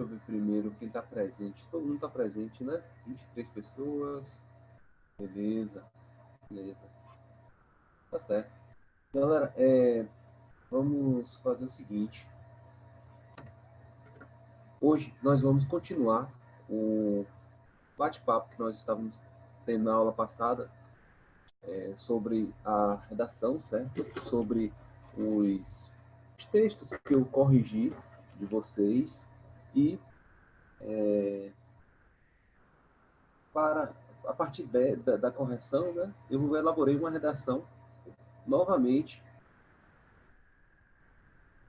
eu ver primeiro quem está presente. Todo mundo está presente, né? 23 pessoas. Beleza. Beleza. Tá certo. Galera, vamos fazer o seguinte. Hoje nós vamos continuar o bate-papo que nós estávamos tendo na aula passada sobre a redação, certo? Sobre os textos que eu corrigi de vocês e a partir da correção, né, eu elaborei uma redação novamente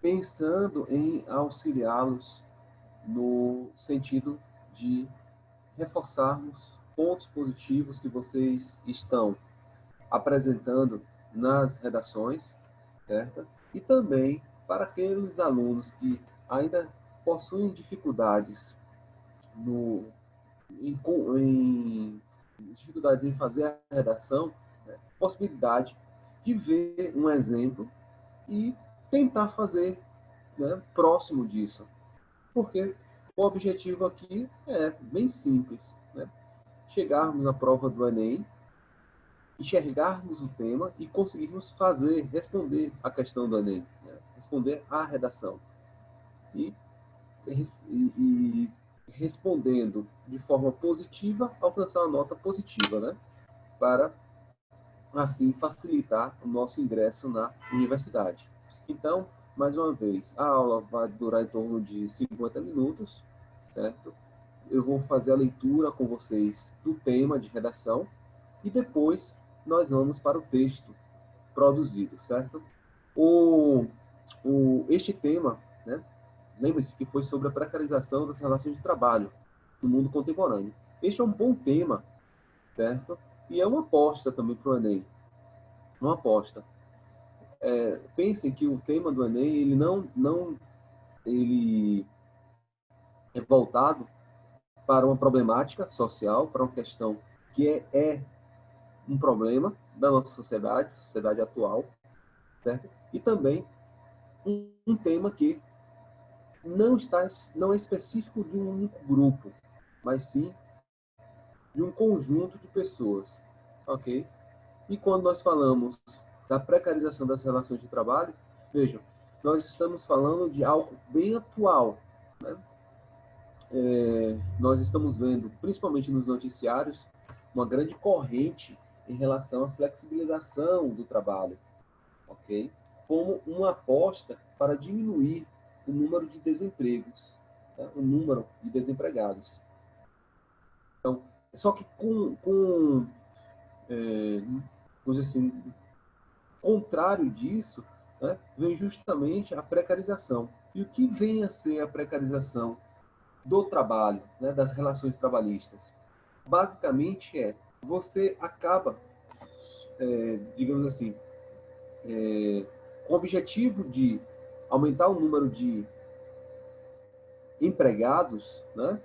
pensando em auxiliá-los no sentido de reforçarmos pontos positivos que vocês estão apresentando nas redações, certo? E também para aqueles alunos que ainda possuem dificuldades dificuldades em fazer a redação, né? Possibilidade de ver um exemplo e tentar fazer, né, próximo disso. Porque o objetivo aqui é bem simples, né? Chegarmos na prova do Enem, enxergarmos o tema e conseguirmos responder a questão do Enem, né? Responder a redação. E respondendo de forma positiva, alcançar uma nota positiva, né? Para, assim, facilitar o nosso ingresso na universidade. Então, mais uma vez, a aula vai durar em torno de 50 minutos, certo? Eu vou fazer a leitura com vocês do tema de redação e depois nós vamos para o texto produzido, certo? Este tema, né? Lembre-se que foi sobre a precarização das relações de trabalho no mundo contemporâneo. Este é um bom tema, certo? E é uma aposta também para o Enem. Uma aposta. Pensem que o tema do Enem, ele é voltado para uma problemática social, para uma questão que é um problema da nossa sociedade atual, certo? E também um tema que não é específico de um único grupo, mas sim de um conjunto de pessoas, ok? E quando nós falamos da precarização das relações de trabalho, vejam, nós estamos falando de algo bem atual, né? Nós estamos vendo, principalmente nos noticiários, uma grande corrente em relação à flexibilização do trabalho, ok? Como uma aposta para diminuir o número de desempregos, tá? O número de desempregados. Então, só que vamos dizer assim, contrário disso, né, vem justamente a precarização. E o que vem a ser a precarização do trabalho, né, das relações trabalhistas? Basicamente você acaba, digamos assim, com o objetivo de aumentar o número de empregados, né,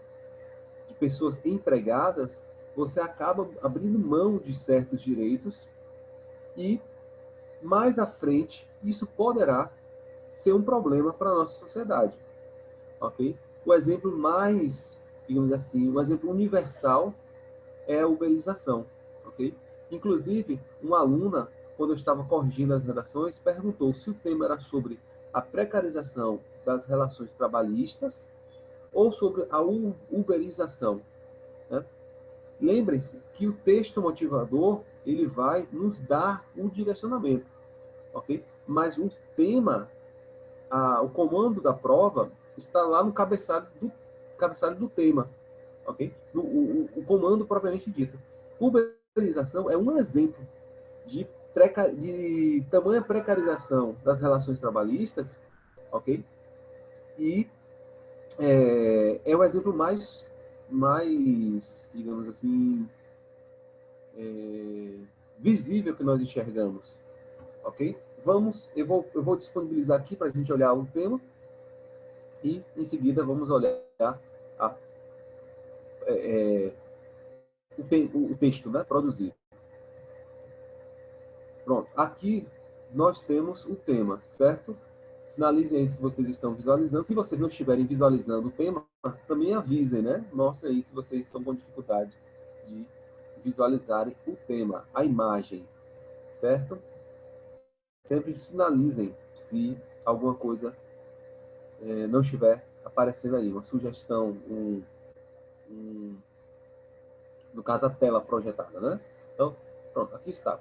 de pessoas empregadas, você acaba abrindo mão de certos direitos e, mais à frente, isso poderá ser um problema para a nossa sociedade, ok? O exemplo mais, digamos assim, o exemplo universal é a uberização, ok? Inclusive, uma aluna, quando eu estava corrigindo as redações, perguntou se o tema era sobre a precarização das relações trabalhistas ou sobre a uberização, né? Lembrem-se que o texto motivador ele vai nos dar o direcionamento, ok? Mas o tema, o comando da prova está lá no cabeçalho do tema, ok? O comando propriamente dito. Uberização é um exemplo de tamanha precarização das relações trabalhistas, ok? E é o exemplo mais, digamos assim, visível que nós enxergamos, ok? Eu vou disponibilizar aqui para a gente olhar o tema e, em seguida, vamos olhar o texto, né, produzido. Pronto, aqui nós temos o tema, certo? Sinalizem aí se vocês estão visualizando. Se vocês não estiverem visualizando o tema, também avisem, né? Mostre aí que vocês estão com dificuldade de visualizarem o tema, a imagem, certo? Sempre sinalizem se alguma coisa não estiver aparecendo aí, uma sugestão, no caso a tela projetada, né? Então, pronto, aqui está.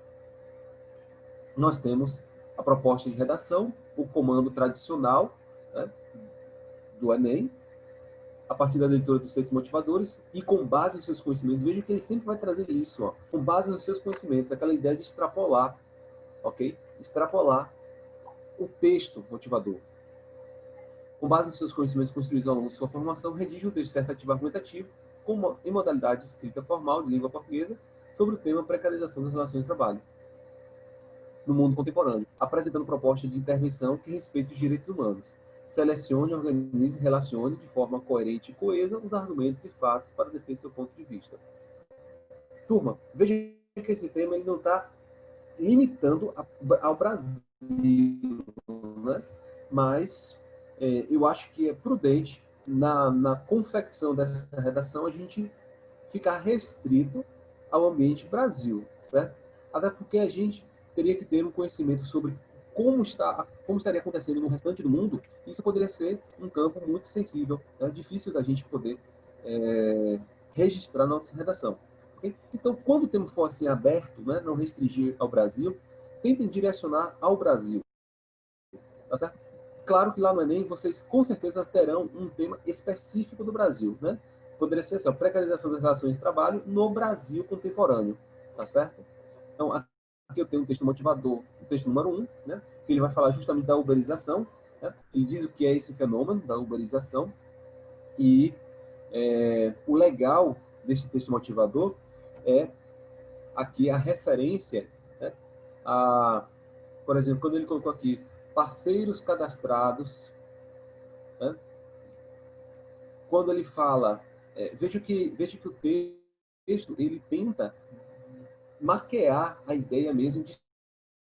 Nós temos a proposta de redação, o comando tradicional, né, do Enem, a partir da leitura dos textos motivadores e com base nos seus conhecimentos. Veja que ele sempre vai trazer isso, ó, com base nos seus conhecimentos, aquela ideia de extrapolar, ok? Extrapolar o texto motivador. Com base nos seus conhecimentos construídos ao longo de sua formação, redige um texto dissertativo argumentativo em modalidade de escrita formal de língua portuguesa sobre o tema precarização das relações de trabalho no mundo contemporâneo, apresentando proposta de intervenção que respeite os direitos humanos. Selecione, organize e relacione de forma coerente e coesa os argumentos e fatos para defender seu ponto de vista. Turma, veja que esse tema ele não está limitando ao Brasil, né? Mas eu acho que é prudente, na confecção dessa redação, a gente ficar restrito ao ambiente Brasil, certo? Até porque a gente teria que ter um conhecimento sobre como estaria acontecendo no restante do mundo. Isso poderia ser um campo muito sensível, né? Difícil da gente poder registrar nossa redação. Okay? Então, quando o tema for assim aberto, né, não restringir ao Brasil, tentem direcionar ao Brasil. Tá certo? Claro que lá no Enem vocês com certeza terão um tema específico do Brasil, né? Poderia ser assim, a precarização das relações de trabalho no Brasil contemporâneo, tá certo? Então, aqui eu tenho um texto motivador, o texto número 1, né? Que ele vai falar justamente da uberização, né? Ele diz o que é esse fenômeno da uberização e o legal desse texto motivador é aqui a referência, né? Por exemplo, quando ele colocou aqui parceiros cadastrados, né? Quando ele fala, veja que o texto ele tenta maquiar a ideia mesmo de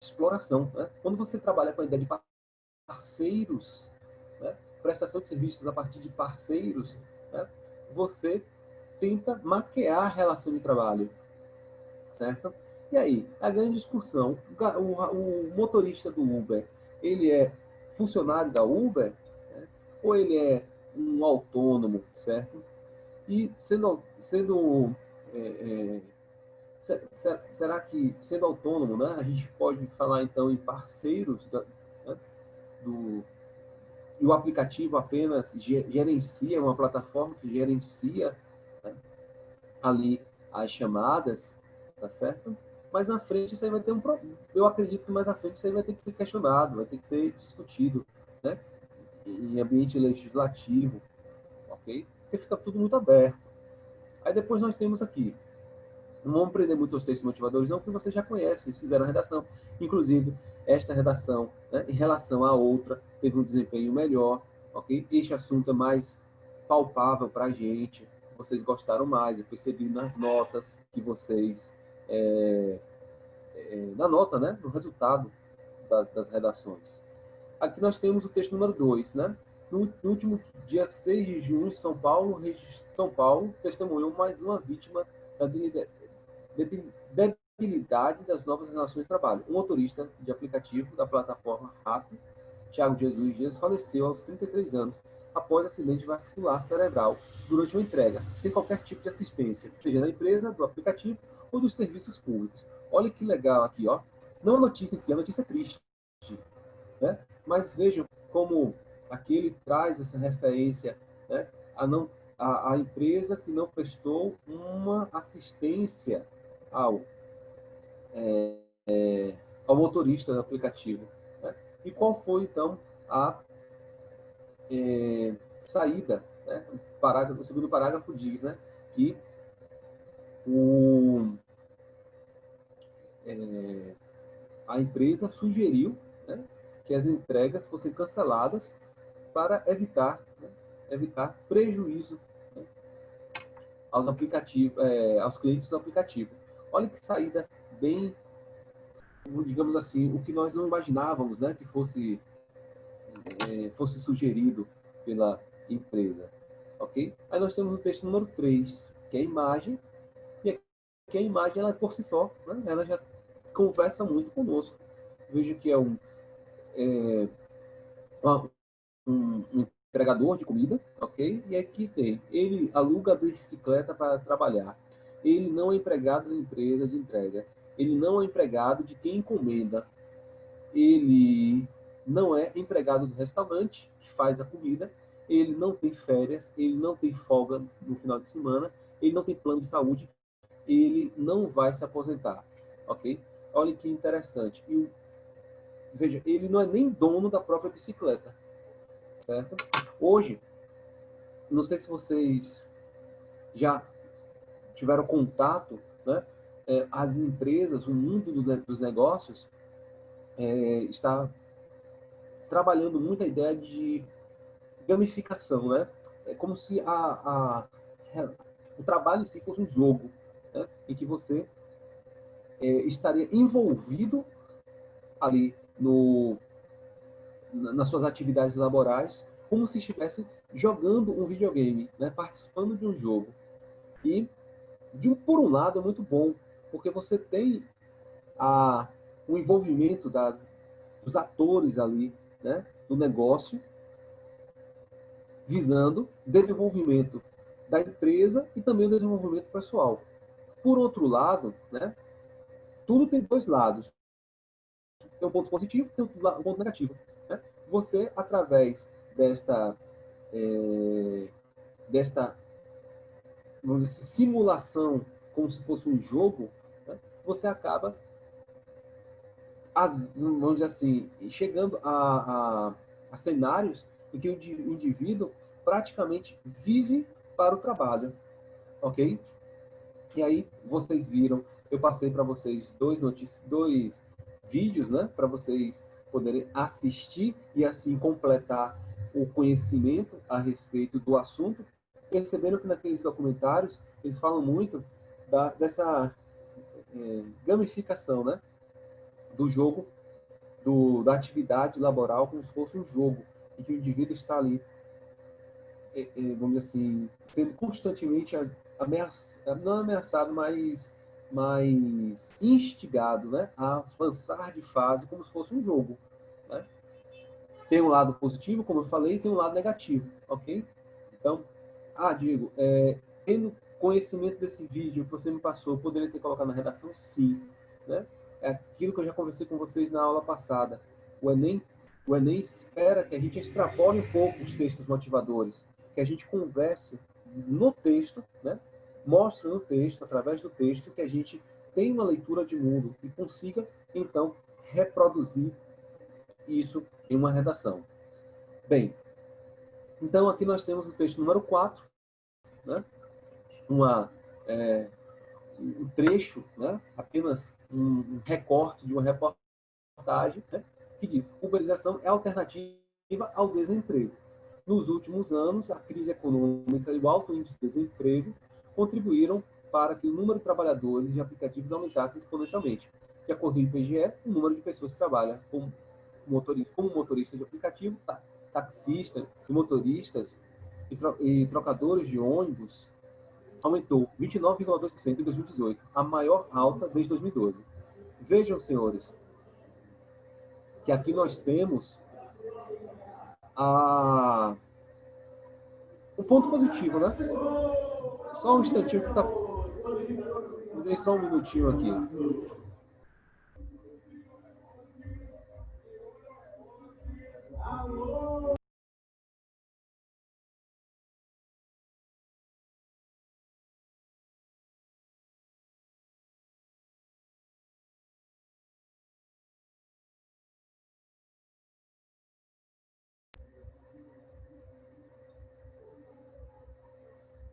exploração. Né? Quando você trabalha com a ideia de parceiros, né? Prestação de serviços a partir de parceiros, né? Você tenta maquiar a relação de trabalho, certo? E aí, a grande discussão, o motorista do Uber, ele é funcionário da Uber, né? Ou ele é um autônomo, certo? E será que, sendo autônomo, né, a gente pode falar então em parceiros né, e o aplicativo apenas gerencia, uma plataforma que gerencia, né, ali as chamadas, tá certo? Mais à frente isso aí vai ter um problema. Eu acredito que mais à frente isso aí vai ter que ser questionado, vai ter que ser discutido, né? Em ambiente legislativo, ok? Porque fica tudo muito aberto. Aí depois nós temos aqui, não vamos aprender muito os textos motivadores, não, porque vocês já conhecem, vocês fizeram a redação. Inclusive, esta redação, né, em relação à outra, teve um desempenho melhor, ok? Este assunto é mais palpável para a gente, vocês gostaram mais, eu percebi nas notas que vocês, na nota, né, no resultado das redações. Aqui nós temos o texto número 2, né? No último dia 6 de junho, São Paulo testemunhou mais uma vítima da debilidade das novas relações de trabalho. Um motorista de aplicativo da plataforma Rappi, Thiago Jesus Dias, faleceu aos 33 anos após acidente vascular cerebral durante uma entrega, sem qualquer tipo de assistência, seja da empresa, do aplicativo ou dos serviços públicos. Olha que legal aqui, ó. Não a notícia em si, a notícia é triste, né? Mas vejam como aqui ele traz essa referência, né? A empresa que não prestou uma assistência ao, ao motorista do aplicativo. Né? E qual foi, então, a saída? Né? O segundo parágrafo diz, né, que a empresa sugeriu, né, que as entregas fossem canceladas para evitar prejuízo, né, aos aplicativos, aos clientes do aplicativo. Olha que saída bem, digamos assim, o que nós não imaginávamos, né, que fosse sugerido pela empresa. ok? Aí nós temos o texto número 3, que é a imagem, e aqui a imagem, ela por si só, né, ela já conversa muito conosco. Vejo que é um entregador de comida, ok? E aqui tem, ele aluga a bicicleta para trabalhar. Ele não é empregado da empresa de entrega. Ele não é empregado de quem encomenda. Ele não é empregado do restaurante que faz a comida. Ele não tem férias. Ele não tem folga no final de semana. Ele não tem plano de saúde. Ele não vai se aposentar, ok? Olha que interessante. E, veja, ele não é nem dono da própria bicicleta, certo? Hoje, não sei se vocês já tiveram contato, né? As empresas, o mundo dos negócios está trabalhando muito a ideia de gamificação, né? É como se o trabalho em si fosse um jogo, né? Em que você estaria envolvido ali nas suas atividades laborais, como se estivesse jogando um videogame, né? Participando de um jogo. E por um lado é muito bom, porque você tem o envolvimento dos atores ali, né, do negócio, visando desenvolvimento da empresa e também o desenvolvimento pessoal. Por outro lado, né, tudo tem dois lados. Tem um ponto positivo, tem um ponto negativo. Né? Você, através é, desta vamos dizer, simulação, como se fosse um jogo, né, você acaba vamos dizer assim, chegando a cenários em que o indivíduo praticamente vive para o trabalho, ok? E aí vocês viram, eu passei para vocês dois vídeos, né, para vocês poderem assistir e assim completar o conhecimento a respeito do assunto, percebendo que naqueles documentários eles falam muito dessa gamificação, né, do jogo da atividade laboral como se fosse um jogo, em que o indivíduo está ali, vamos dizer assim, sendo constantemente ameaçado, não ameaçado, mas instigado, né, a avançar de fase como se fosse um jogo. Né? Tem um lado positivo, como eu falei, e tem um lado negativo, ok? Então, Diego, tendo conhecimento desse vídeo que você me passou, eu poderia ter colocado na redação? Sim. Né? É aquilo que eu já conversei com vocês na aula passada. O Enem, o Enem espera que a gente extrapole um pouco os textos motivadores, que a gente converse no texto, né? Mostre no texto, através do texto, que a gente tem uma leitura de mundo e consiga, então, reproduzir isso em uma redação. Bem, então aqui nós temos o texto número 4, né? uma, é, um trecho, né? Apenas um recorte de uma reportagem, né? Que diz: uberização é alternativa ao desemprego. Nos últimos anos, a crise econômica e o alto índice de desemprego contribuíram para que o número de trabalhadores de aplicativos aumentasse exponencialmente. De acordo com o IBGE, o número de pessoas que trabalham como motorista de aplicativo, taxistas e motoristas e trocadores de ônibus aumentou 29,2% em 2018, a maior alta desde 2012. Vejam, senhores, que aqui nós temos a... um ponto positivo, né? Só um instantinho que tá... Me dei só um minutinho aqui.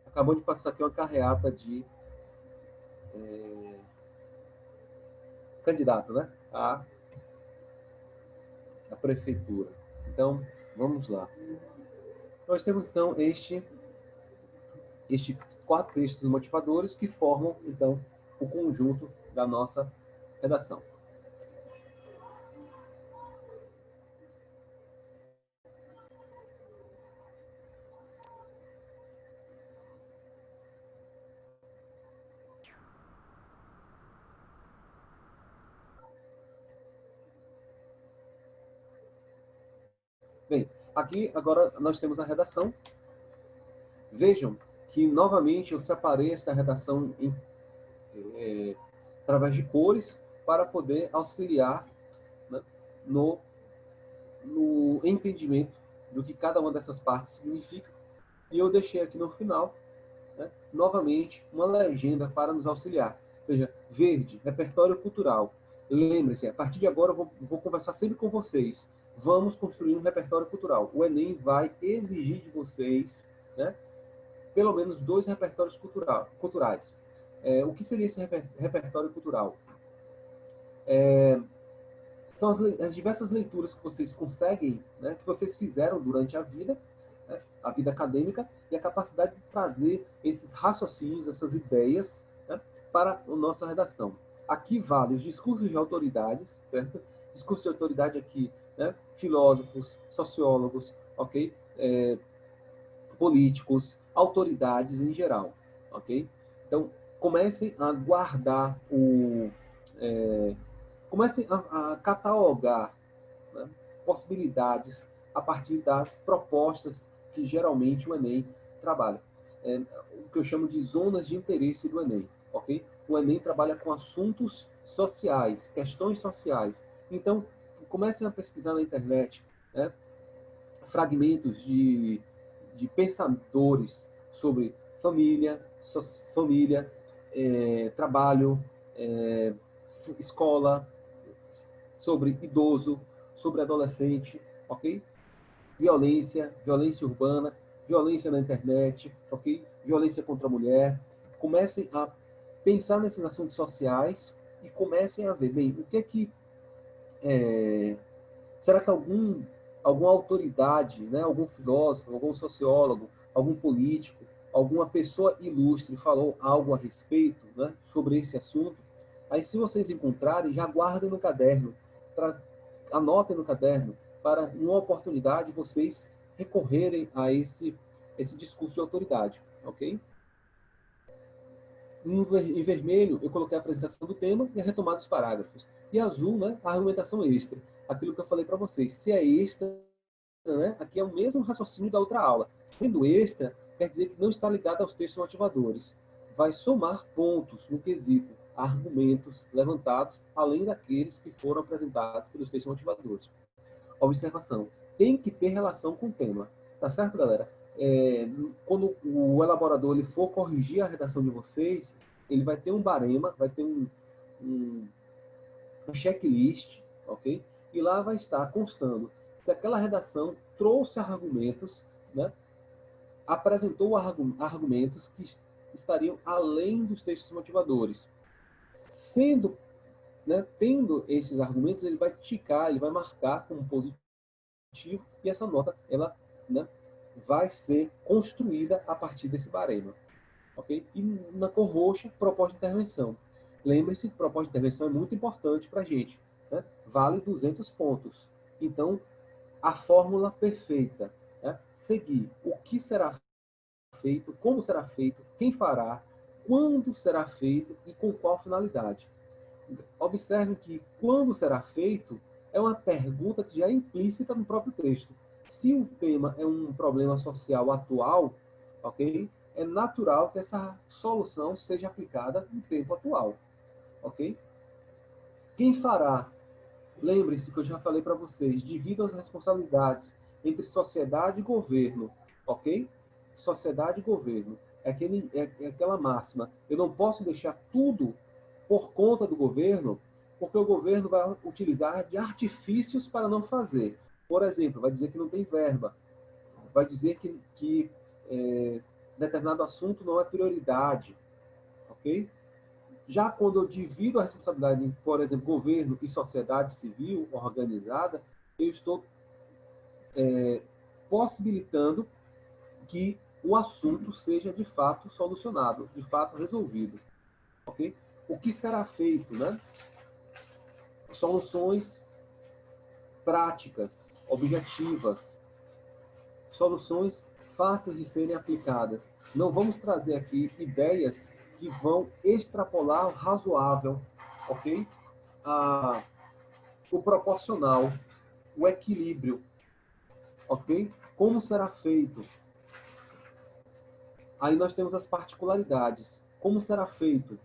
Acabou de passar aqui uma carreata de candidato, né? A prefeitura. Então, vamos lá. Nós temos, então, estes 4 textos motivadores que formam, então, o conjunto da nossa redação. Bem, aqui agora nós temos a redação. Vejam que, novamente, eu separei esta redação através de cores para poder auxiliar, né, no entendimento do que cada uma dessas partes significa. E eu deixei aqui no final, né, novamente, uma legenda para nos auxiliar. Veja, verde, repertório cultural. Lembre-se, a partir de agora eu vou conversar sempre com vocês. Vamos construir um repertório cultural. O Enem vai exigir de vocês, né, pelo menos 2 repertórios culturais. O que seria esse repertório cultural? São as diversas leituras que vocês conseguem, né, que vocês fizeram durante a vida, né, a vida acadêmica, e a capacidade de trazer esses raciocínios, essas ideias, né, para a nossa redação. Aqui vale os discursos de autoridades, certo? Discurso de autoridade aqui, né, filósofos, sociólogos, ok? Políticos, autoridades em geral, ok? Então, comecem a guardar comecem a catalogar, né, possibilidades a partir das propostas que geralmente o Enem trabalha. O que eu chamo de zonas de interesse do Enem, ok? O Enem trabalha com assuntos sociais, questões sociais. Então, comecem a pesquisar na internet, né, fragmentos de pensadores sobre família, trabalho, escola, sobre idoso, sobre adolescente, ok? Violência urbana, violência na internet, ok? Violência contra a mulher. Comecem a pensar nesses assuntos sociais e comecem a ver, bem, o que é que será que alguma autoridade, né, algum filósofo, algum sociólogo, algum político, alguma pessoa ilustre falou algo a respeito, né, sobre esse assunto? Aí, se vocês encontrarem, já guardem no caderno, anotem no caderno, para, em uma oportunidade, vocês recorrerem a esse discurso de autoridade, ok? Em vermelho, eu coloquei a apresentação do tema e a retomada dos parágrafos. E azul, né, a argumentação extra. Aquilo que eu falei para vocês. Se é extra, né, aqui é o mesmo raciocínio da outra aula. Sendo extra, quer dizer que não está ligado aos textos motivadores. Vai somar pontos no quesito, argumentos levantados, além daqueles que foram apresentados pelos textos motivadores. Observação. Tem que ter relação com o tema. Tá certo, galera? Quando o elaborador ele for corrigir a redação de vocês, ele vai ter um barema, vai ter um checklist, ok? E lá vai estar constando se aquela redação trouxe argumentos, né? Apresentou argumentos que estariam além dos textos motivadores. Sendo, né, tendo esses argumentos, ele vai ticar, ele vai marcar como positivo, e essa nota, ela, né, vai ser construída a partir desse barema, ok? E na cor roxa, proposta de intervenção. Lembre-se que proposta de intervenção é muito importante para a gente, né? Vale 200 pontos. Então, a fórmula perfeita, né? Seguir o que será feito, como será feito, quem fará, quando será feito e com qual finalidade. Observe que quando será feito é uma pergunta que já é implícita no próprio texto. Se o tema é um problema social atual, ok? É natural que essa solução seja aplicada no tempo atual, ok? Quem fará? Lembre-se que eu já falei para vocês, dividam as responsabilidades entre sociedade e governo, ok? Sociedade e governo. É aquela máxima. Eu não posso deixar tudo por conta do governo, porque o governo vai utilizar de artifícios para não fazer. Por exemplo, vai dizer que não tem verba, vai dizer que determinado assunto não é prioridade, ok? Já quando eu divido a responsabilidade em, por exemplo, governo e sociedade civil organizada, eu estou possibilitando que o assunto seja de fato solucionado, de fato resolvido, ok? O que será feito, né? Soluções práticas, objetivas, soluções fáceis de serem aplicadas. Não vamos trazer aqui ideias que vão extrapolar o razoável, ok? O proporcional, o equilíbrio. ok? Como será feito? Aí nós temos as particularidades. Como será feito?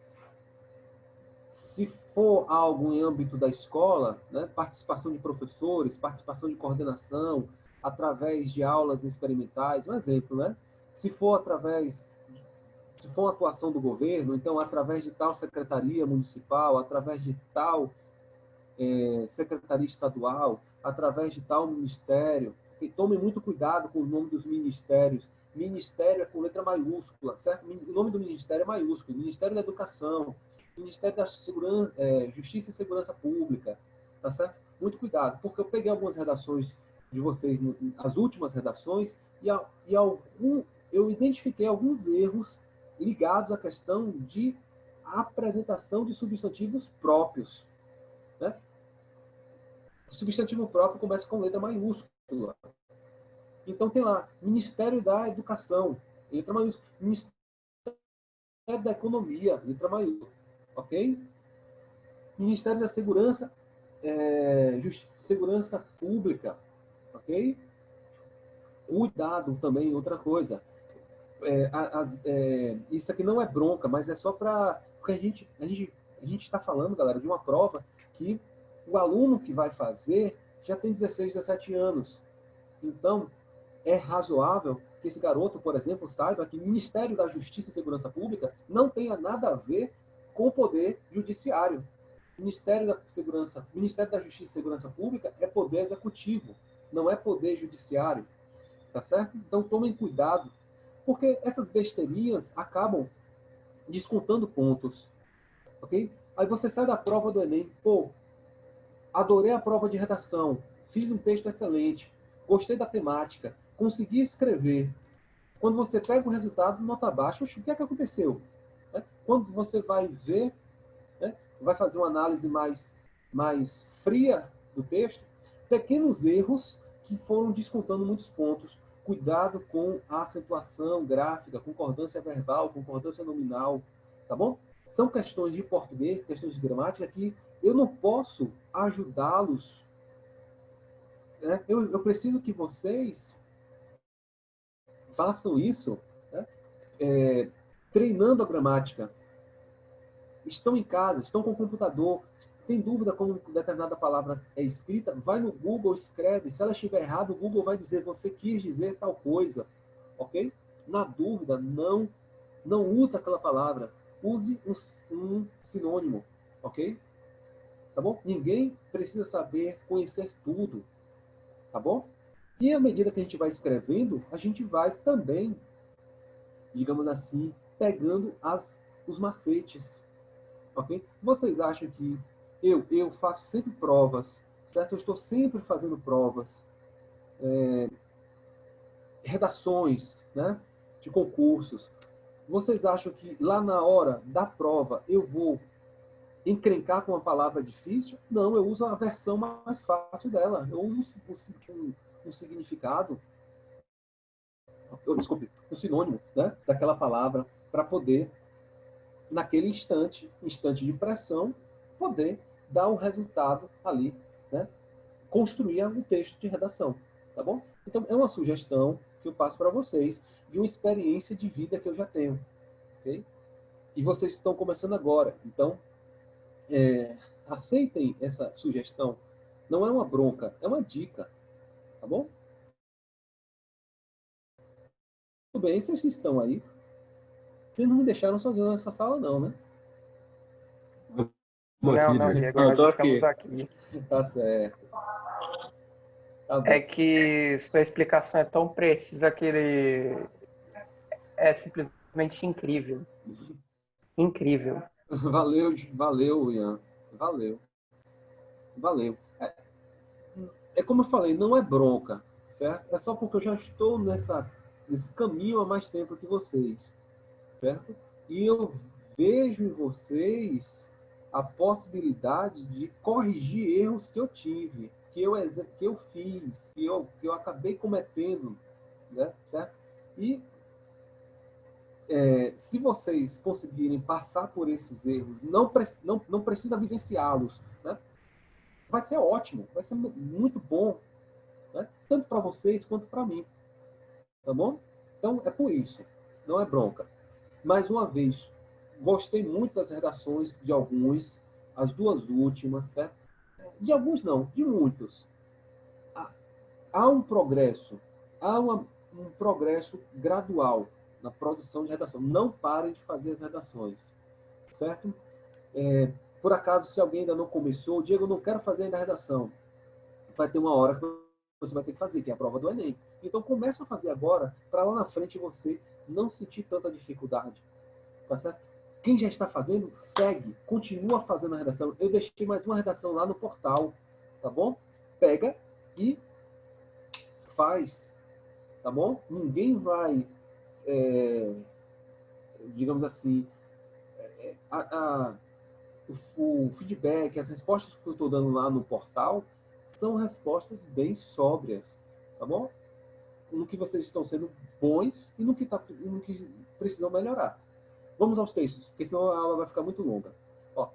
Se for algo em âmbito da escola, né, participação de professores, participação de coordenação, através de aulas experimentais, um exemplo, né? Se for através, se for uma atuação do governo, então através de tal secretaria municipal, através de tal secretaria estadual, através de tal ministério. E tome muito cuidado com o nome dos ministérios. Ministério é com letra maiúscula, certo? O nome do ministério é maiúsculo. Ministério da Educação, Ministério da Justiça e Segurança Pública, tá certo? Muito cuidado, porque eu peguei algumas redações de vocês, as últimas redações, eu identifiquei alguns erros ligados à questão de apresentação de substantivos próprios, né? O substantivo próprio começa com letra maiúscula. Então tem lá, Ministério da Educação, letra maiúscula. Ministério da Economia, letra maiúscula. Ok? Ministério da Segurança, Segurança Pública. Ok? Cuidado também, outra coisa. Isso aqui não é bronca, mas é só para... Porque a gente está falando, galera, de uma prova que o aluno que vai fazer já tem 16, 17 anos. Então, é razoável que esse garoto, por exemplo, saiba que o Ministério da Justiça e Segurança Pública não tenha nada a ver com o poder judiciário. Ministério da Justiça e Segurança Pública é poder executivo, não é poder judiciário, tá certo? Então tomem cuidado, porque essas besteirinhas acabam descontando pontos, ok? Aí você sai da prova do Enem, pô, adorei a prova de redação, fiz um texto excelente, gostei da temática, consegui escrever. Quando você pega o resultado, nota baixa, o que é que aconteceu? Quando você vai ver, vai fazer uma análise mais fria do texto, pequenos erros que foram descontando muitos pontos. Cuidado com a acentuação gráfica, concordância verbal, concordância nominal, tá bom? São questões de português, questões de gramática que eu não posso ajudá-los. Né? Eu preciso que vocês façam isso, né? Treinando a gramática. Estão em casa, estão com o computador, tem dúvida como determinada palavra é escrita, vai no Google, escreve. Se ela estiver errada, o Google vai dizer, você quis dizer tal coisa, ok? Na dúvida, não use aquela palavra, use um sinônimo, ok? Tá bom? Ninguém precisa saber, conhecer tudo, tá bom? E à medida que a gente vai escrevendo, a gente vai também, digamos assim, pegando os macetes, ok? Vocês acham que eu faço sempre provas, certo? Eu estou sempre fazendo provas, redações, né, de concursos. Vocês acham que lá na hora da prova eu vou encrencar com uma palavra difícil? Não, eu uso a versão mais fácil dela. Eu uso um significado, desculpe, um sinônimo, né, daquela palavra para poder, naquele instante de pressão, poder dar o resultado ali, né, construir um texto de redação, tá bom? Então, é uma sugestão que eu passo para vocês de uma experiência de vida que eu já tenho, ok? E vocês estão começando agora, então, aceitem essa sugestão. Não é uma bronca, é uma dica, tá bom? Tudo bem, vocês estão aí. Vocês não me deixaram sozinho nessa sala, não, né? Não, Diego, nós estamos aqui. Tá certo. Tá bom. É que sua explicação é tão precisa que ele é simplesmente incrível. Incrível. Valeu, Ian. Valeu. É como eu falei, não é bronca, certo? É só porque eu já estou nesse caminho há mais tempo que vocês, certo? E eu vejo em vocês a possibilidade de corrigir erros que eu tive, que eu fiz, que eu acabei cometendo, né? Certo? E se vocês conseguirem passar por esses erros, não precisa vivenciá-los, né? Vai ser ótimo, vai ser muito bom, né? Tanto para vocês quanto para mim, tá bom? Então, é por isso, não é bronca. Mais uma vez, gostei muito das redações de alguns, as duas últimas, certo? De alguns não, de muitos. Há um progresso, um progresso gradual na produção de redação. Não parem de fazer as redações, certo? Por acaso, se alguém ainda não começou, Diego, eu não quero fazer ainda a redação. Vai ter uma hora que você vai ter que fazer, que é a prova do Enem. Então, começa a fazer agora, para lá na frente você não sentir tanta dificuldade. Tá certo? Quem já está fazendo, segue, continua fazendo a redação. Eu deixei mais uma redação lá no portal, tá bom? Pega e faz, tá bom? Ninguém vai, digamos assim, o feedback, as respostas que eu estou dando lá no portal são respostas bem sóbrias, tá bom? No que vocês estão sendo bons e no que precisam melhorar. Vamos aos textos, porque senão a aula vai ficar muito longa. Ó,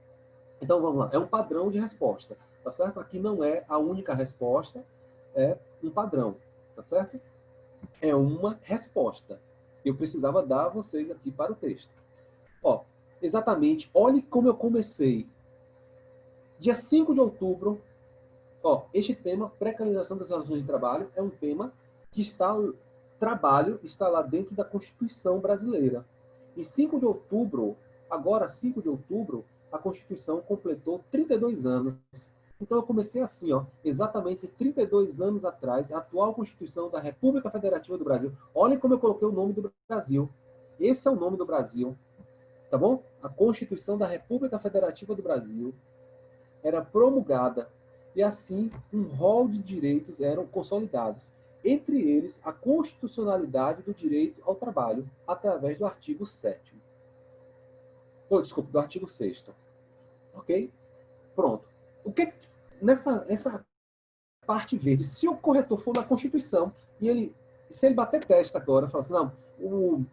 então vamos lá. É um padrão de resposta, tá certo? Aqui não é a única resposta, é um padrão, tá certo? É uma resposta. Eu precisava dar a vocês aqui para o texto. Ó, exatamente, olhe como eu comecei. Dia 5 de outubro, ó, este tema, precarização das relações de trabalho, é um tema que trabalho está lá dentro da Constituição brasileira. E 5 de outubro, agora 5 de outubro, a Constituição completou 32 anos. Então eu comecei assim, ó, exatamente 32 anos atrás, a atual Constituição da República Federativa do Brasil. Olhem como eu coloquei o nome do Brasil. Esse é o nome do Brasil, tá bom? A Constituição da República Federativa do Brasil era promulgada e assim um rol de direitos eram consolidados. Entre eles, a constitucionalidade do direito ao trabalho, através do artigo 7º. Desculpa, do artigo 6º. Ok? Pronto. O que nessa parte verde, se o corretor for na Constituição e se ele bater testa agora, falar assim, não,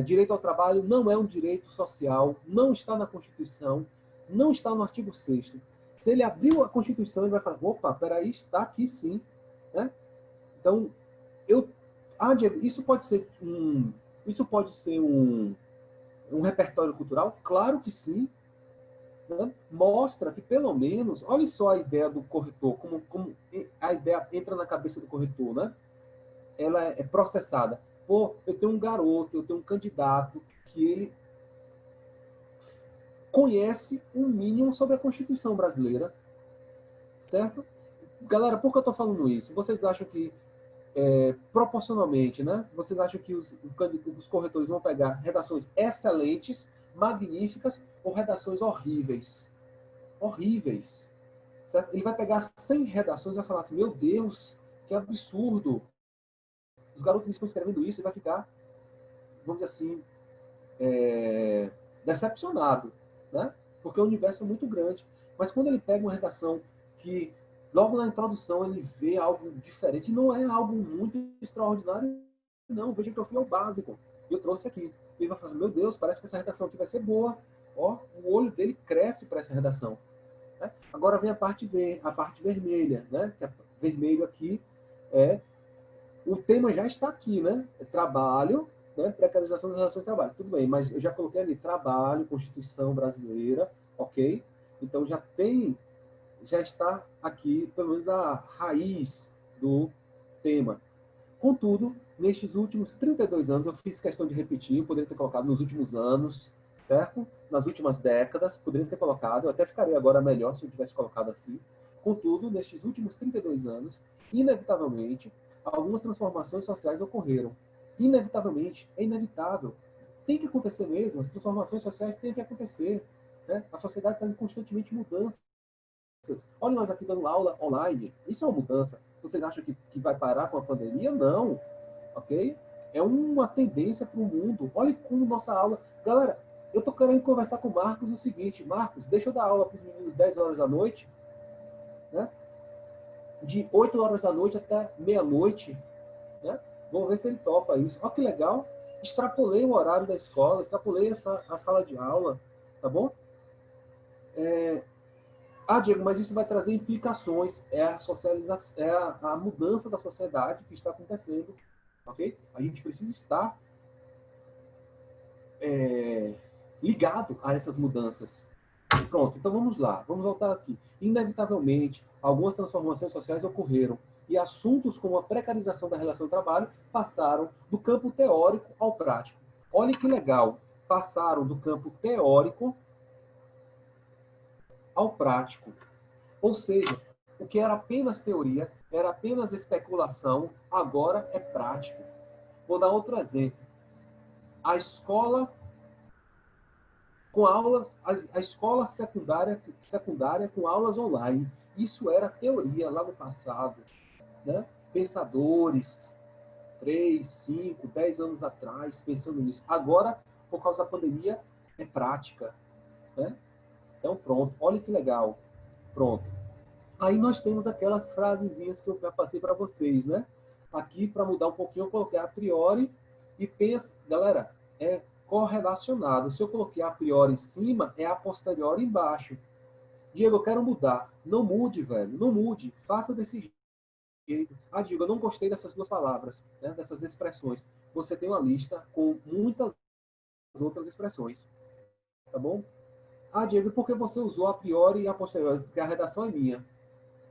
direito ao trabalho não é um direito social, não está na Constituição, não está no artigo 6º. Se ele abriu a Constituição, ele vai falar, opa, peraí, está aqui sim. Né? Então, isso pode ser um repertório cultural? Claro que sim. Né? Mostra que, pelo menos, olha só a ideia do corretor, como a ideia entra na cabeça do corretor, né? Ela é processada. Pô, eu tenho um garoto, eu tenho um candidato que ele conhece um mínimo sobre a Constituição brasileira, certo? Galera, por que eu estou falando isso? Vocês acham que, proporcionalmente, né? Vocês acham que os corretores vão pegar redações excelentes, magníficas, ou redações horríveis? Horríveis. Certo? Ele vai pegar 100 redações e vai falar assim, meu Deus, que absurdo. Os garotos estão escrevendo isso e vai ficar, vamos dizer assim, decepcionado, né? Porque o universo é muito grande. Mas quando ele pega uma redação que, logo na introdução, ele vê algo diferente, não é algo muito extraordinário, não. Veja que eu fui ao básico. Eu trouxe aqui. Ele vai falar, meu Deus, parece que essa redação aqui vai ser boa. Ó, o olho dele cresce para essa redação. Né? Agora vem a parte vermelha, né? Que vermelho aqui o tema já está aqui, né? Trabalho, né? Precarização das relações de trabalho. Tudo bem, mas eu já coloquei ali trabalho, Constituição brasileira, ok? Então já está aqui, pelo menos, a raiz do tema. Contudo, nestes últimos 32 anos, eu fiz questão de repetir, eu poderia ter colocado nos últimos anos, certo? Nas últimas décadas, poderia ter colocado, eu até ficaria agora melhor se eu tivesse colocado assim. Contudo, nestes últimos 32 anos, inevitavelmente, algumas transformações sociais ocorreram. Inevitavelmente, é inevitável. Tem que acontecer mesmo, as transformações sociais têm que acontecer. Né? A sociedade está em constantemente mudança. Olha nós aqui dando aula online. Isso é uma mudança. Vocês acham que vai parar com a pandemia? Não. Ok? É uma tendência para o mundo. Olha como nossa aula... Galera, eu estou querendo conversar com o Marcos o seguinte. Marcos, deixa eu dar aula para os meninos 10 horas da noite. Né? De 8 horas da noite até meia-noite. Né? Vamos ver se ele topa isso. Olha que legal. Extrapolei o horário da escola, extrapolei a sala de aula. Tá bom? Ah, Diego, mas isso vai trazer implicações. É a socialização, é a mudança da sociedade que está acontecendo, ok? A gente precisa estar ligado a essas mudanças. Pronto, então vamos lá, vamos voltar aqui. Inevitavelmente, algumas transformações sociais ocorreram e assuntos como a precarização da relação de trabalho passaram do campo teórico ao prático. Olha que legal, passaram do campo teórico ao prático. Ou seja, o que era apenas teoria, era apenas especulação, agora é prático. Vou dar outro exemplo. A escola com aulas, a escola secundária com aulas online. Isso era teoria lá no passado, né? Pensadores, 3, 5, 10 anos atrás, pensando nisso. Agora, por causa da pandemia, é prática, né? Então, pronto. Olha que legal. Pronto. Aí nós temos aquelas frasezinhas que eu já passei para vocês, né? Aqui, para mudar um pouquinho, eu coloquei a priori e tem... Galera, é correlacionado. Se eu coloquei a priori em cima, é a posteriori embaixo. Diego, eu quero mudar. Não mude, velho. Não mude. Faça desse jeito. Ah, Diego, eu não gostei dessas duas palavras, né? Dessas expressões. Você tem uma lista com muitas outras expressões. Tá bom? Ah, Diego, por que você usou a priori e a posteriori? Porque a redação é minha.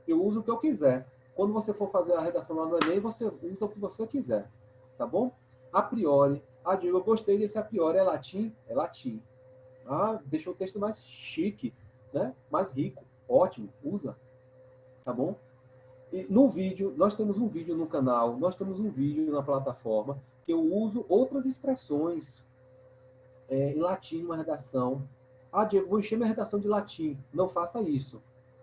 Eu uso o que eu quiser. Quando você for fazer a redação lá no Enem, você usa o que você quiser. Tá bom? A priori. Ah, Diego, eu gostei desse a priori. É latim? É latim. Ah, deixa o texto mais chique, né? Mais rico. Ótimo. Usa. Tá bom? E no vídeo, nós temos um vídeo no canal, nós temos um vídeo na plataforma que eu uso outras expressões em latim, uma redação. Ah, Diego, vou encher minha redação de latim. Não faça isso.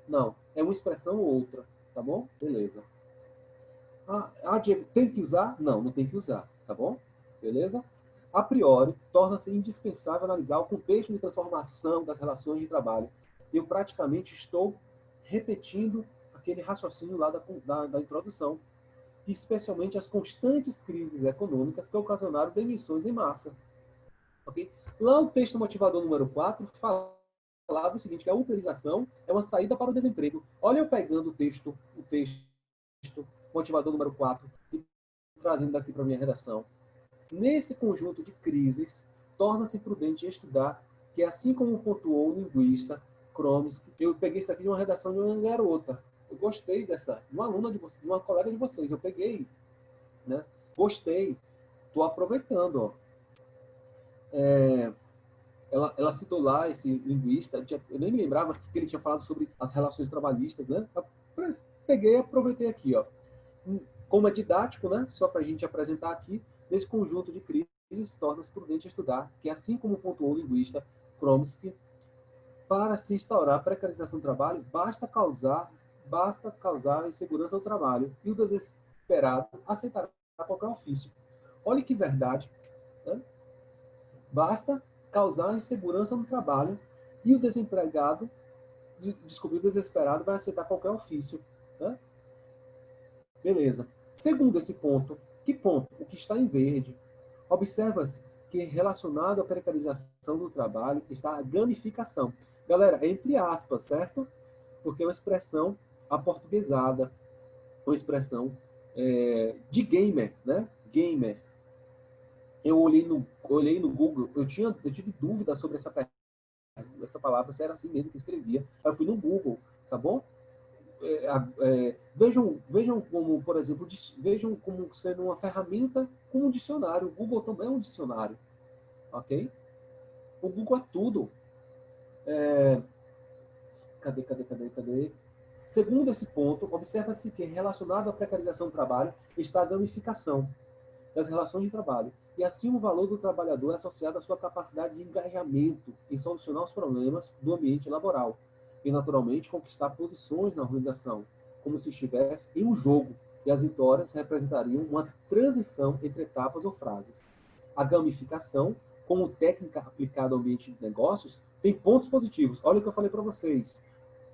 Não, é uma expressão ou outra, tá bom? Beleza. Diego, tem que usar? Não, não tem que usar, tá bom? Beleza? A priori, torna-se indispensável analisar o contexto de transformação das relações de trabalho. Eu praticamente estou repetindo aquele raciocínio lá da introdução, especialmente as constantes crises econômicas que ocasionaram demissões em massa. Okay? Lá o texto motivador número 4 falava o seguinte, que a uberização é uma saída para o desemprego. Olha eu pegando o texto motivador número 4 e trazendo daqui para a minha redação. Nesse conjunto de crises, torna-se prudente estudar que, assim como pontuou o linguista Chomsky, eu peguei isso aqui de uma redação de uma garota. Eu gostei dessa, de uma aluna de vocês, de uma colega de vocês. Eu peguei, né? Gostei. Estou aproveitando, ó. Ela citou lá esse linguista, eu nem me lembrava que ele tinha falado sobre as relações trabalhistas, né? Peguei e aproveitei aqui, ó. Como é didático, né? Só para a gente apresentar aqui, nesse conjunto de crises, torna-se prudente estudar que, assim como pontuou o linguista Chomsky, para se instaurar a precarização do trabalho, basta causar a insegurança do trabalho e o desesperado aceitará qualquer ofício. Olha que verdade, né? Basta causar insegurança no trabalho e o desempregado, o desesperado vai aceitar qualquer ofício, né? Beleza. Segundo esse ponto, que ponto? O que está em verde. Observa-se que relacionado à precarização do trabalho está a gamificação. Galera, entre aspas, certo? Porque é uma expressão aportuguesada, uma expressão de gamer, né? Gamer. Eu olhei no Google, eu tive dúvida sobre essa palavra, se era assim mesmo que escrevia. Aí eu fui no Google, tá bom? Vejam como, por exemplo, vejam como sendo uma ferramenta como um dicionário. O Google também é um dicionário, ok? O Google é tudo. Cadê? Segundo esse ponto, observa-se que relacionado à precarização do trabalho está a gamificação das relações de trabalho, e assim o valor do trabalhador é associado à sua capacidade de engajamento em solucionar os problemas do ambiente laboral e, naturalmente, conquistar posições na organização, como se estivesse em um jogo, e as vitórias representariam uma transição entre etapas ou fases. A gamificação, como técnica aplicada ao ambiente de negócios, tem pontos positivos. Olha o que eu falei para vocês.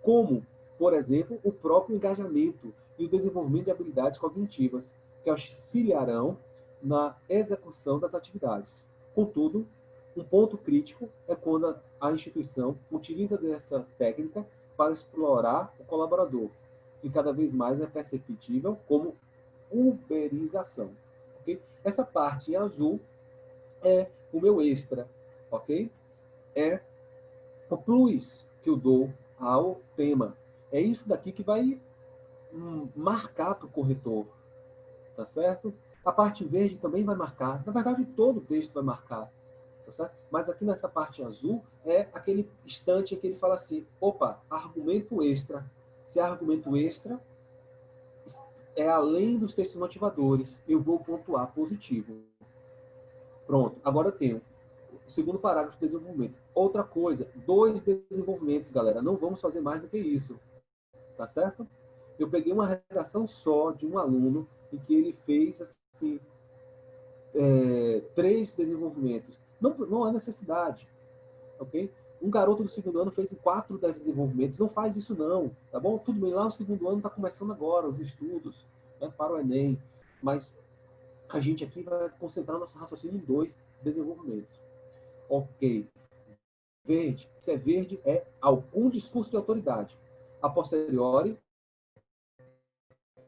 Como, por exemplo, o próprio engajamento e o desenvolvimento de habilidades cognitivas, que auxiliarão na execução das atividades. Contudo, um ponto crítico é quando a instituição utiliza dessa técnica para explorar o colaborador, e cada vez mais é perceptível como uberização. Okay? Essa parte em azul é o meu extra, ok? É o plus que eu dou ao tema. É isso daqui que vai marcar para o corretor, tá certo? A parte verde também vai marcar. Na verdade, todo o texto vai marcar, tá certo? Mas aqui nessa parte azul é aquele instante em que ele fala assim, opa, argumento extra. Se é argumento extra, é além dos textos motivadores, eu vou pontuar positivo. Pronto, agora eu tenho o segundo parágrafo de desenvolvimento. Outra coisa, 2 desenvolvimentos, galera. Não vamos fazer mais do que isso, tá certo? Eu peguei uma redação só de um aluno em que ele fez assim 3 desenvolvimentos. Não há necessidade, ok? Um garoto do segundo ano fez 4 desenvolvimentos. Não faz isso não, tá bom? Tudo bem, lá no segundo ano está começando agora os estudos, né, para o Enem, mas a gente aqui vai concentrar nosso raciocínio em 2 desenvolvimentos. Ok. Verde, se é verde, é algum discurso de autoridade. A posteriori,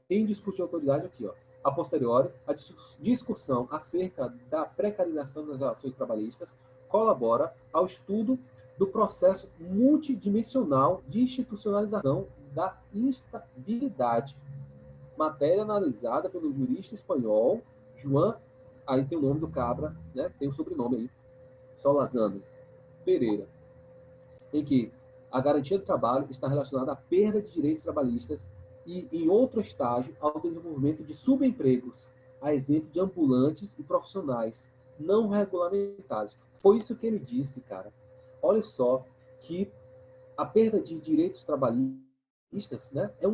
tem discurso de autoridade aqui, ó. A posteriori, a discussão acerca da precarização das relações trabalhistas colabora ao estudo do processo multidimensional de institucionalização da instabilidade. Matéria analisada pelo jurista espanhol João, aí tem o nome do cabra, né? Tem o sobrenome aí, Solazano Pereira, em que a garantia do trabalho está relacionada à perda de direitos trabalhistas e, em outro estágio, ao desenvolvimento de subempregos, a exemplo de ambulantes e profissionais não regulamentados. Foi isso que ele disse, cara. Olha só que a perda de direitos trabalhistas, né, é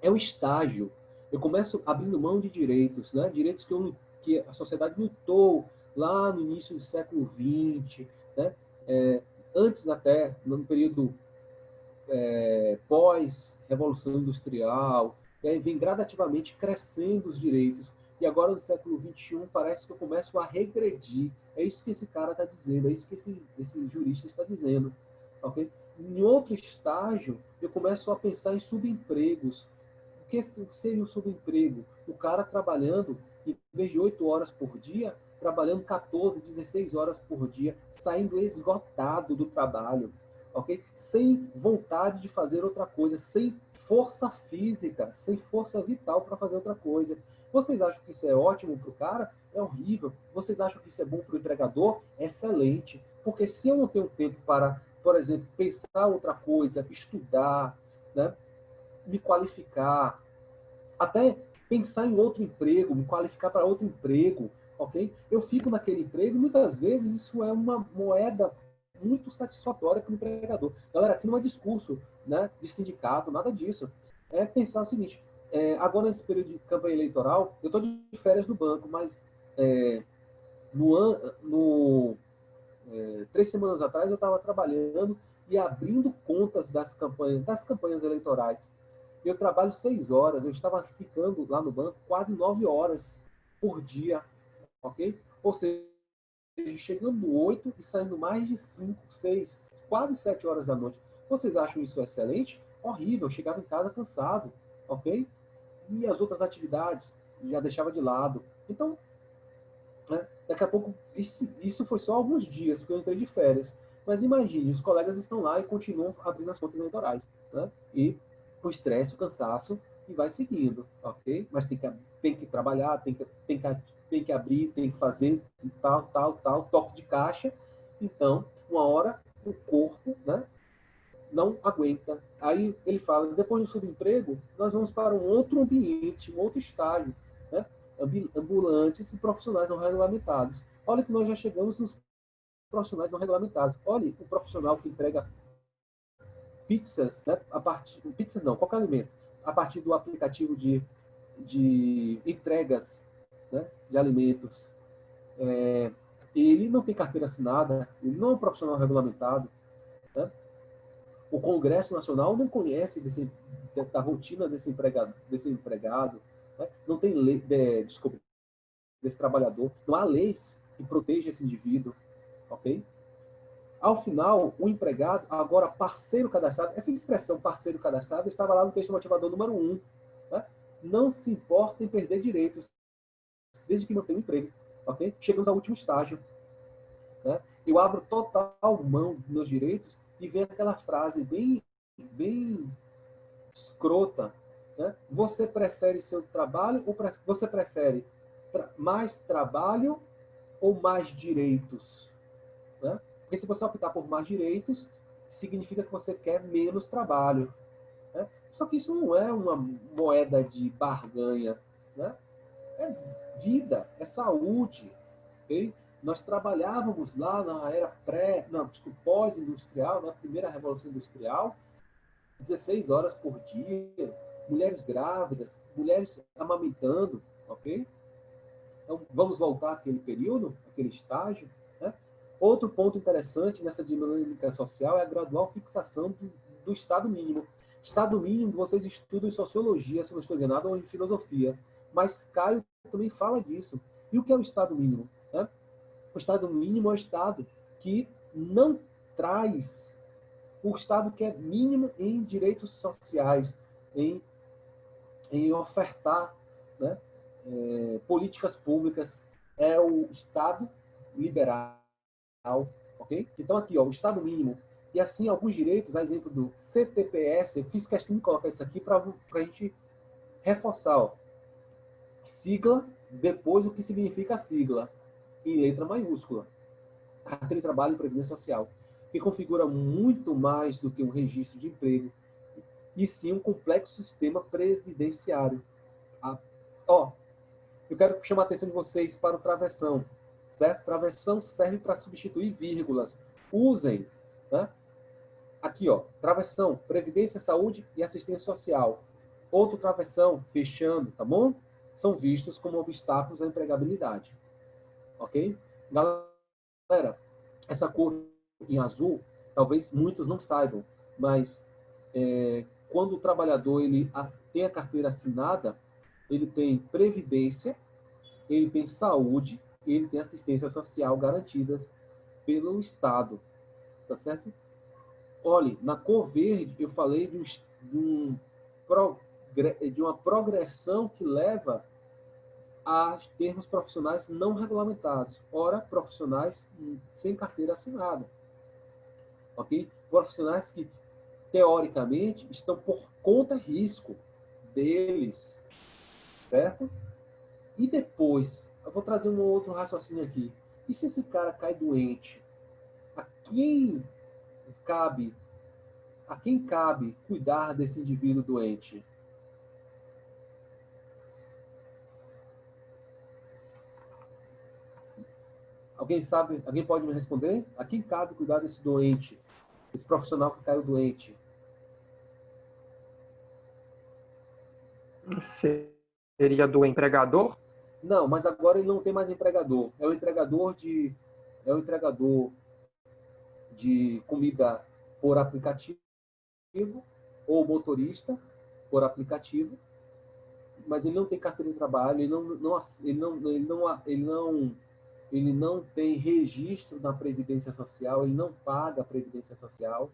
um estágio. Eu começo abrindo mão de direitos, né, direitos que a sociedade lutou lá no início do século XX, né, antes até, no período pós-revolução industrial, e aí vem gradativamente crescendo os direitos. E agora, no século XXI, parece que eu começo a regredir. É isso que esse cara está dizendo, é isso que esse jurista está dizendo. Okay? Em outro estágio, eu começo a pensar em subempregos. O que seria o subemprego? O cara trabalhando, em vez de 8 horas por dia, trabalhando 14, 16 horas por dia, saindo esgotado do trabalho, ok? Sem vontade de fazer outra coisa, sem força física, sem força vital para fazer outra coisa. Vocês acham que isso é ótimo para o cara? É horrível. Vocês acham que isso é bom para o empregador? É excelente. Porque se eu não tenho tempo para, por exemplo, pensar outra coisa, estudar, né, me qualificar, até pensar em outro emprego, me qualificar para outro emprego, ok? Eu fico naquele emprego e muitas vezes isso é uma moeda muito satisfatória para o empregador. Galera, aqui não é discurso, né, de sindicato, nada disso. É pensar o seguinte, agora nesse período de campanha eleitoral, eu estou de férias do banco, mas no 3 semanas atrás eu estava trabalhando e abrindo contas das campanhas eleitorais. Eu trabalho 6 horas, eu estava ficando lá no banco quase 9 horas por dia, ok? Ou seja, chegando 8 e saindo mais de 5, 6, quase 7 horas da noite. Vocês acham isso excelente? Horrível, eu chegava em casa cansado, ok? E as outras atividades já deixava de lado. Então, né, daqui a pouco, isso foi só alguns dias, porque eu entrei de férias. Mas imagine, os colegas estão lá e continuam abrindo as contas eleitorais, né? E o estresse, o cansaço, e vai seguindo, ok? Mas tem que trabalhar, tem que abrir, tem que fazer tal, toque de caixa. Então, uma hora, o corpo, né, não aguenta. Aí ele fala, depois do subemprego, nós vamos para um outro ambiente, um outro estágio, né? Ambulantes e profissionais não regulamentados. Olha que nós já chegamos nos profissionais não regulamentados. Olha o profissional que entrega pizzas, né? Pizzas não, qualquer alimento, a partir do aplicativo de entregas, né, de alimentos. Ele não tem carteira assinada, ele não é um profissional regulamentado, né? O Congresso Nacional não conhece da rotina desse empregado, né? Não tem lei, desculpa, desse trabalhador, não há leis que protejam esse indivíduo, ok? Ao final, o empregado, agora parceiro cadastrado, essa expressão parceiro cadastrado estava lá no texto motivador número 1. Né? Não se importa em perder direitos, desde que mantenha o emprego. Okay? Chegamos ao último estágio. Né? Eu abro total mão dos meus direitos e vem aquela frase bem escrota. Né? Você prefere seu trabalho ou você prefere mais trabalho ou mais direitos? Né? Porque se você optar por mais direitos, significa que você quer menos trabalho. Né? Só que isso não é uma moeda de barganha. Né? É vida, é saúde. Okay? Nós trabalhávamos lá na era pós-industrial, na primeira revolução industrial, 16 horas por dia, mulheres grávidas, mulheres amamentando, ok? Então, vamos voltar àquele período, àquele estágio. Né? Outro ponto interessante nessa dinâmica social é a gradual fixação do Estado mínimo. Estado mínimo, vocês estudam em sociologia, se não estou enganado, ou em filosofia. Mas Caio também fala disso. E o que é o Estado mínimo? Né? O Estado mínimo é o Estado que não traz o Estado que é mínimo em direitos sociais, em ofertar, né, políticas públicas. É o Estado liberal, ok? Então aqui, ó, o Estado mínimo. E assim, alguns direitos, a exemplo do CTPS, eu fiz questão de colocar isso aqui para a gente reforçar. Ó. Sigla, depois o que significa a sigla, em letra maiúscula. Carteira de Trabalho e Previdência Social, que configura muito mais do que um registro de emprego, e sim um complexo sistema previdenciário. Ó, eu quero chamar a atenção de vocês para o travessão, certo? Travessão serve para substituir vírgulas. Usem, né? Aqui, ó, travessão, Previdência, Saúde e Assistência Social. Outro travessão, fechando, tá bom? São vistos como obstáculos à empregabilidade. Ok? Galera, essa cor em azul, talvez muitos não saibam, mas quando o trabalhador ele tem a carteira assinada, ele tem previdência, ele tem saúde e ele tem assistência social garantidas pelo Estado, tá certo? Olhe, na cor verde eu falei de uma progressão que leva a termos profissionais não regulamentados, ora profissionais sem carteira assinada, ok? Profissionais que teoricamente estão por conta risco deles, certo? E depois, eu vou trazer um outro raciocínio aqui. E se esse cara cai doente? A quem cabe, cuidar desse indivíduo doente? Alguém sabe? Alguém pode me responder? A quem cabe cuidar desse doente? Esse profissional que caiu doente? Seria do empregador? Não, mas agora ele não tem mais empregador. É o entregador de comida por aplicativo ou motorista por aplicativo, mas ele não tem carteira de trabalho, ele não tem registro na Previdência Social, ele não paga a Previdência Social.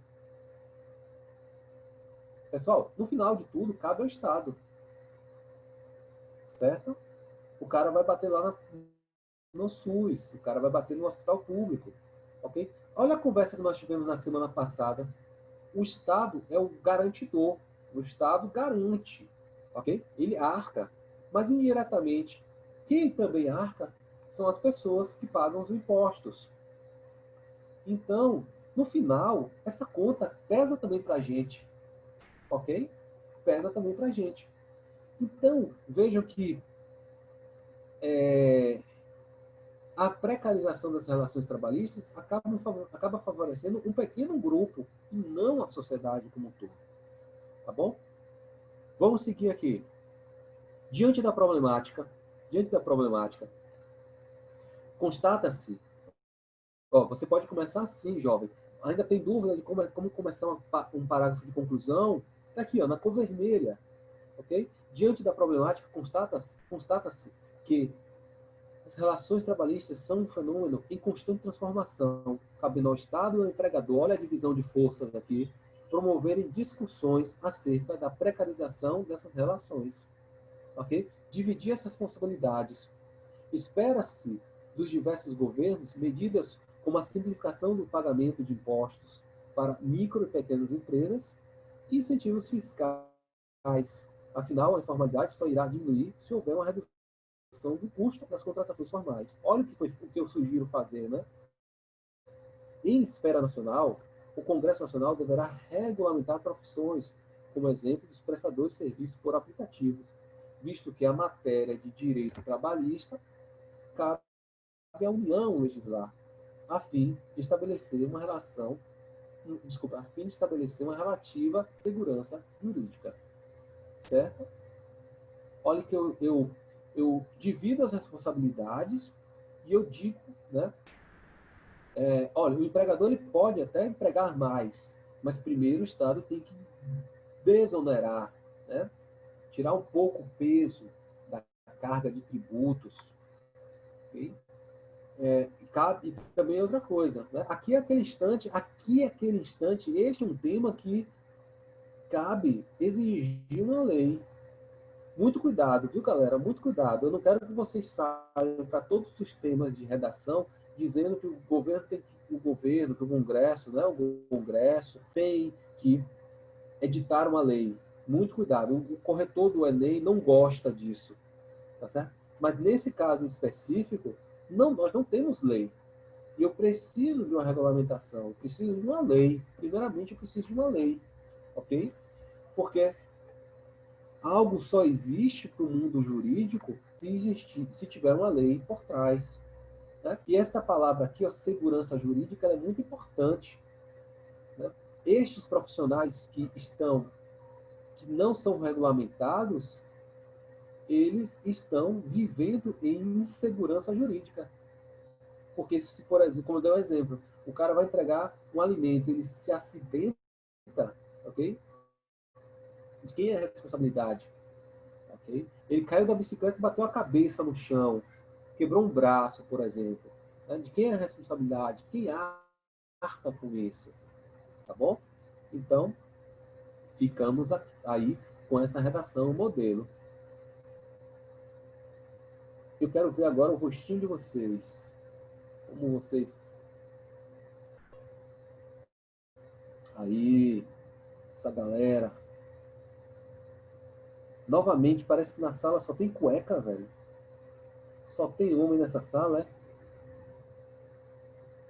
Pessoal, no final de tudo, cabe ao Estado. Certo? O cara vai bater lá no SUS, o cara vai bater no hospital público. Ok? Olha a conversa que nós tivemos na semana passada. O Estado é o garantidor. O Estado garante. Ok? Ele arca. Mas indiretamente, quem também arca são as pessoas que pagam os impostos. Então, no final, essa conta pesa também para a gente. Ok? Pesa também para a gente. Então, vejam que a precarização das relações trabalhistas acaba favorecendo um pequeno grupo e não a sociedade como um todo. Tá bom? Vamos seguir aqui. Diante da problemática, constata-se. Você pode começar assim, jovem. Ainda tem dúvida de como começar um parágrafo de conclusão? Está aqui, na cor vermelha. Ok? Diante da problemática, constata-se que As relações trabalhistas são um fenômeno em constante transformação. Cabe ao Estado e ao empregador, olha a divisão de forças aqui, promoverem discussões acerca da precarização dessas relações. Ok? Dividir as responsabilidades. Espera-se dos diversos governos medidas como a simplificação do pagamento de impostos para micro e pequenas empresas e incentivos fiscais. Afinal, a informalidade só irá diminuir se houver uma redução do custo das contratações formais. Olha o que eu sugiro fazer, né? Em esfera nacional, o Congresso Nacional deverá regulamentar profissões, como exemplo dos prestadores de serviços por aplicativos, visto que a matéria de direito trabalhista cabe à União legislar, a fim de estabelecer uma a fim de estabelecer uma relativa segurança jurídica, certo? Olha que eu divido as responsabilidades e eu digo, né? Olha, o empregador ele pode até empregar mais, mas primeiro o Estado tem que desonerar, né? Tirar um pouco o peso da carga de tributos, ok? E também outra coisa, né? Aqui é aquele instante, este é um tema que cabe exigir uma lei. Muito cuidado, viu, galera? Muito cuidado. Eu não quero que vocês saiam para todos os temas de redação dizendo que o governo que o Congresso, né? O Congresso tem que editar uma lei. Muito cuidado. O corretor do Enem não gosta disso, tá certo? Mas nesse caso específico, nós não temos lei. E eu preciso de uma regulamentação, eu preciso de uma lei. Primeiramente, eu preciso de uma lei, ok? Porque algo só existe para o mundo jurídico se tiver uma lei por trás. Né? E esta palavra aqui, ó, segurança jurídica, é muito importante. Né? Estes profissionais que não são regulamentados, eles estão vivendo em insegurança jurídica. Porque, se, por exemplo, como eu dei um exemplo, o cara vai entregar um alimento, ele se acidenta, ok? De quem é a responsabilidade? Okay? Ele caiu da bicicleta e bateu a cabeça no chão, quebrou um braço, por exemplo. Né? De quem é a responsabilidade? Quem arca com isso? Tá bom? Então, ficamos aí com essa redação, o modelo. Eu quero ver agora o rostinho de vocês. Como vocês... Aí, essa galera. Novamente, parece que na sala só tem cueca, velho. Só tem homem nessa sala, é?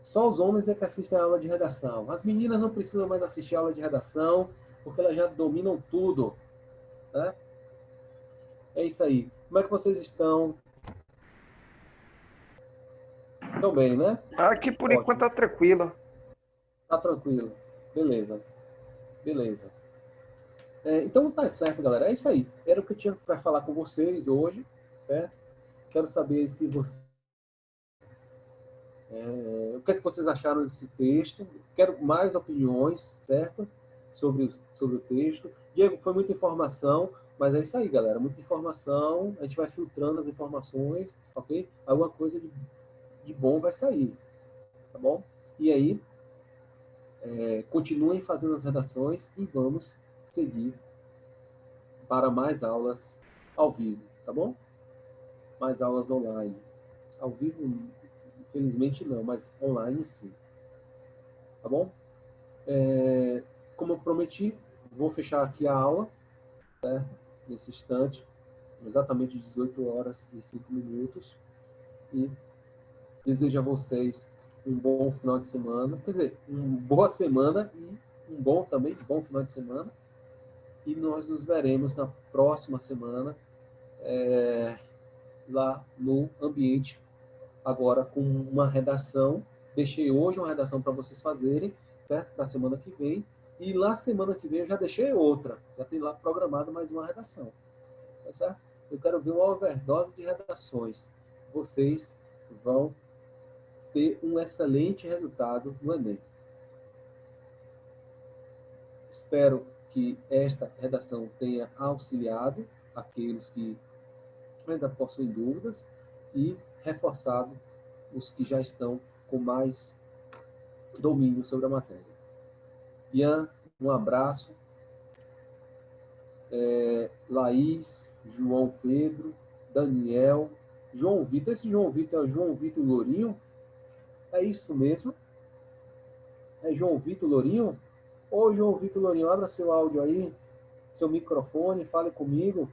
Só os homens é que assistem a aula de redação. As meninas não precisam mais assistir a aula de redação, porque elas já dominam tudo. Né? É isso aí. Como é que vocês estão? Estão bem, né? Aqui por enquanto Ótimo. tá tranquilo. Tá tranquilo. Beleza. Beleza. Então tá certo, galera. É isso aí. Era o que eu tinha para falar com vocês hoje. Certo? Quero saber se vocês... o que é que vocês acharam desse texto? Quero mais opiniões, certo? Sobre o texto. Diego, foi muita informação, mas é isso aí, galera. Muita informação, a gente vai filtrando as informações, ok? Alguma coisa de bom vai sair, tá bom? E aí, continuem fazendo as redações e vamos seguir para mais aulas ao vivo, tá bom? Mais aulas online. Ao vivo, infelizmente não, mas online sim. Tá bom? Como eu prometi, vou fechar aqui a aula, certo? Nesse instante, exatamente 18 horas e 5 minutos. E desejo a vocês um bom final de semana. Quer dizer, uma boa semana e um bom final de semana. E nós nos veremos na próxima semana, lá no ambiente, agora com uma redação. Deixei hoje uma redação para vocês fazerem, certo? Na semana que vem. E lá semana que vem eu já deixei outra. Já tem lá programado mais uma redação. Tá certo? Eu quero ver uma overdose de redações. Vocês vão ter um excelente resultado no Enem. Espero que esta redação tenha auxiliado aqueles que ainda possuem dúvidas e reforçado os que já estão com mais domínio sobre a matéria. Ian, um abraço. Laís, João Pedro, Daniel, João Vitor. Esse João Vitor é o João Vitor Lourinho? É isso mesmo? É João Vitor Lourinho? Ô, João Vitor Lourinho, abra seu áudio aí, seu microfone, fale comigo.